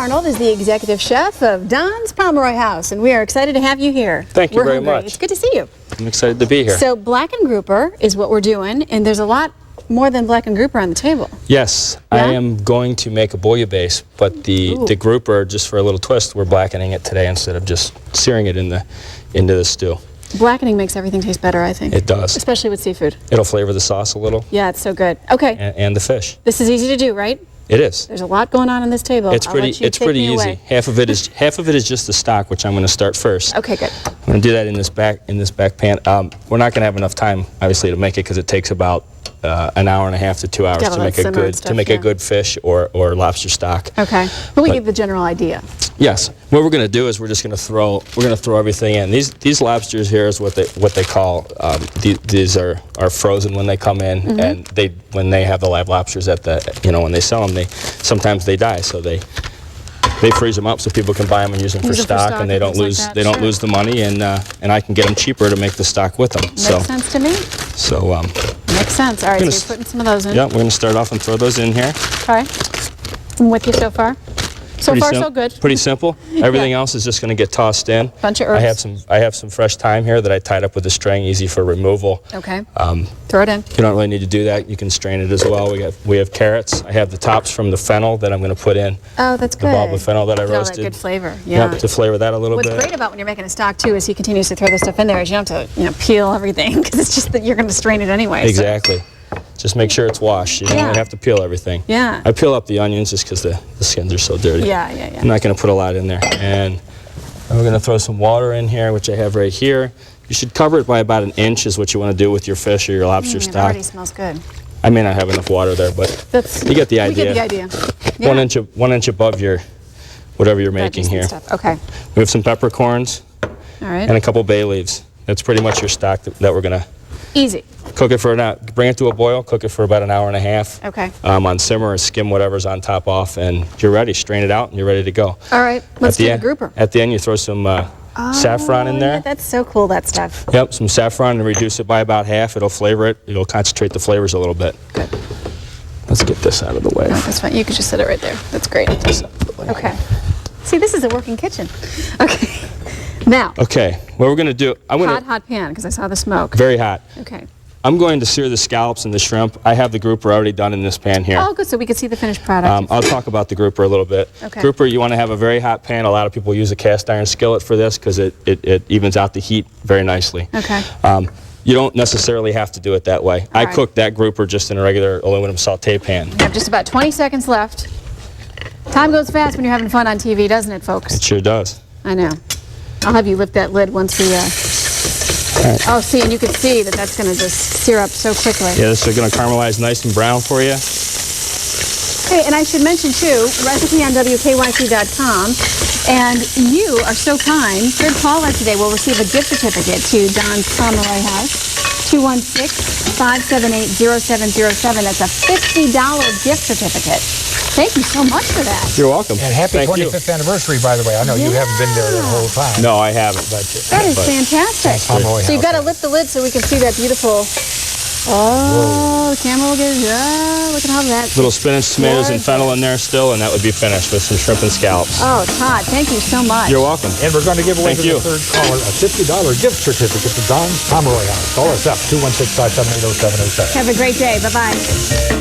Arnold is the executive chef of Don's Pomeroy House, and we are excited to have you here. Thank you very much. It's good to see you. I'm excited to be here. So blackened grouper is what we're doing, and there's a lot more than blackened grouper on the table. Yes, Yeah? I am going to make a Boullaibaisse, but the grouper, just for a little twist, we're blackening it today instead of just searing it into the stew. Blackening makes everything taste better, I think. It does. Especially with seafood. It'll flavor the sauce a little. Yeah, it's so good. Okay. And the fish. This is easy to do, right? It is. There's a lot going on this table. It's pretty easy. Away. Half of it is just the stock, which I'm going to start first. Okay, good. I'm going to do that in this back pan. We're not going to have enough time, obviously, to make it because it takes about an hour and a half to 2 hours to make a good fish or lobster stock. Okay, but we give the general idea. Yes. What we're going to do is we're going to throw everything in. These lobsters here is what they call these are frozen when they come in, and when they have the live lobsters at when they sell them, sometimes they die, so they freeze them up so people can buy them and use them for stock, and they don't lose lose the money, and I can get them cheaper to make the stock with them. Makes sense to me. So makes sense. All right, so you're putting some of those in. Yeah, we're going to start off and throw those in here. Okay. I'm with you so far. So far, so good. Pretty simple. Everything else is just going to get tossed in. Bunch of herbs. I have some fresh thyme here that I tied up with a string, easy for removal. Okay. Throw it in. You don't really need to do that. You can strain it as well. We have carrots. I have the tops from the fennel that I'm going to put in. Oh, that's good. The bulb of fennel that I roasted. All that good flavor. Yeah. Yep, to flavor that a little bit. What's great about when you're making a stock too is he continues to throw this stuff in there. Is you don't have to peel everything because it's just that you're going to strain it anyway. Exactly. So. Just make sure it's washed. You don't really have to peel everything. Yeah. I peel up the onions just because the skins are so dirty. Yeah. I'm not going to put a lot in there. And we're going to throw some water in here, which I have right here. You should cover it by about 1 inch is what you want to do with your fish or your lobster stock. It already smells good. I may not have enough water there, but you get the idea. We get the idea. Yeah. 1 inch above your whatever you're making here. Okay. We have some peppercorns. All right. And a couple bay leaves. That's pretty much your stock that we're going to easy. Cook it for an hour. Bring it to a boil. Cook it for about 1.5 hours. Okay. On simmer or skim whatever's on top off, and you're ready. Strain it out, and you're ready to go. All right. Let's do the grouper. At the end, you throw some saffron in there. Yeah, that's so cool. That stuff. Yep. Some saffron and reduce it by about half. It'll flavor it. It'll concentrate the flavors a little bit. Good. Let's get this out of the way. No, that's fine. You could just set it right there. That's great. Okay. See, this is a working kitchen. Okay. Now. Okay. What we're gonna do? Hot pan because I saw the smoke. Very hot. Okay. I'm going to sear the scallops and the shrimp. I have the grouper already done in this pan here. Oh, good, so we can see the finished product. I'll talk about the grouper a little bit. Okay. Grouper, you want to have a very hot pan. A lot of people use a cast iron skillet for this because it evens out the heat very nicely. Okay. You don't necessarily have to do it that way. I cooked that grouper just in a regular aluminum saute pan. We have just about 20 seconds left. Time goes fast when you're having fun on TV, doesn't it, folks? It sure does. I know. I'll have you lift that lid once we... Right. Oh, see, and you can see that that's going to just sear up so quickly. Yeah, this is going to caramelize nice and brown for you. Hey, and I should mention, too, recipe on WKYC.com. And you are so kind. Third caller today will receive a gift certificate to Don's Pomeroy House. 216-578-0707. That's a $50 gift certificate. Thank you so much for that. You're welcome. And happy 25th anniversary, by the way. I know you haven't been there the whole time. No, I haven't. That is fantastic. So you've got to lift the lid so we can see that beautiful... Oh, the camera will get... look at how that... Little spinach, tomatoes, and fennel in there still, and that would be finished with some shrimp and scallops. Oh, Todd, thank you so much. You're welcome. And we're going to give away to the third caller a $50 gift certificate to Don's Pomeroy House. Call us up, 216-578-0707. Have a great day. Bye-bye.